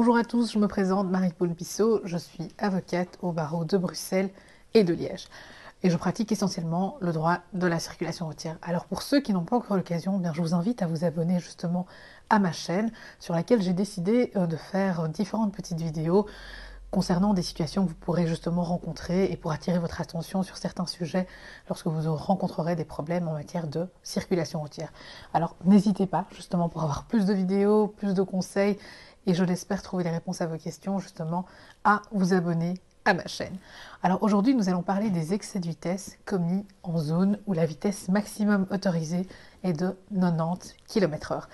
Bonjour à tous, je me présente Marie-Paule Bissot, je suis avocate au barreau de Bruxelles et de Liège. Et je pratique essentiellement le droit de la circulation routière. Alors pour ceux qui n'ont pas encore l'occasion, je vous invite à vous abonner justement à ma chaîne sur laquelle j'ai décidé de faire différentes petites vidéos concernant des situations que vous pourrez justement rencontrer et pour attirer votre attention sur certains sujets lorsque vous rencontrerez des problèmes en matière de circulation routière. Alors n'hésitez pas justement pour avoir plus de vidéos, plus de conseils et je l'espère trouver les réponses à vos questions justement à vous abonner à ma chaîne. Alors aujourd'hui nous allons parler des excès de vitesse commis en zone où la vitesse maximum autorisée est de 90 km/h.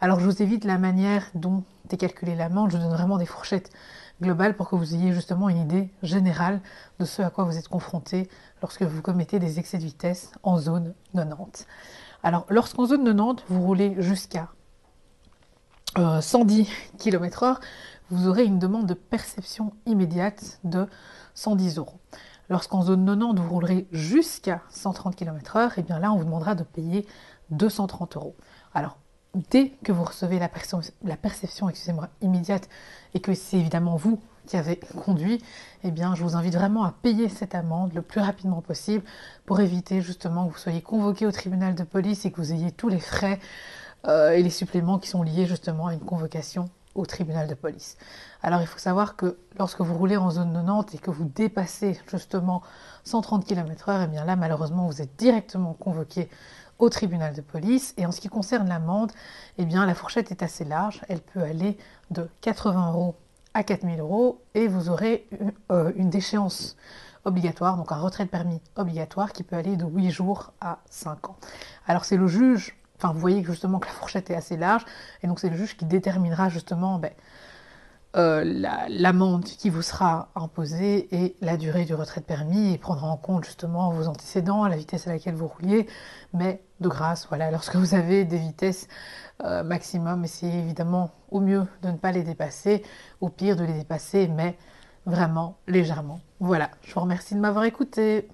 Alors je vous évite la manière dont est calculée l'amende, je donne vraiment des fourchettes globales pour que vous ayez justement une idée générale de ce à quoi vous êtes confronté lorsque vous commettez des excès de vitesse en zone 90. Alors lorsqu'en zone 90 vous roulez jusqu'à 110 km/h, vous aurez une demande de perception immédiate de 110 €. Lorsqu'en zone 90, vous roulerez jusqu'à 130 km/h, et bien là, on vous demandera de payer 230 €. Alors, dès que vous recevez la perception immédiate, et que c'est évidemment vous qui avez conduit, eh bien, je vous invite vraiment à payer cette amende le plus rapidement possible pour éviter justement que vous soyez convoqué au tribunal de police et que vous ayez tous les frais et les suppléments qui sont liés justement à une convocation au tribunal de police. Alors il faut savoir que lorsque vous roulez en zone 90 et que vous dépassez justement 130 km/h, et bien là malheureusement vous êtes directement convoqué au tribunal de police. Et en ce qui concerne l'amende, eh bien la fourchette est assez large, elle peut aller de 80 € à 4000 € et vous aurez une déchéance obligatoire, donc un retrait de permis obligatoire qui peut aller de 8 jours à 5 ans. Alors c'est le juge. Enfin, vous voyez justement que la fourchette est assez large, et donc c'est le juge qui déterminera justement l'amende qui vous sera imposée et la durée du retrait de permis, et prendra en compte justement vos antécédents, la vitesse à laquelle vous rouliez, mais de grâce, voilà, lorsque vous avez des vitesses maximum, essayez évidemment au mieux de ne pas les dépasser, au pire de les dépasser, mais vraiment légèrement. Voilà, je vous remercie de m'avoir écouté.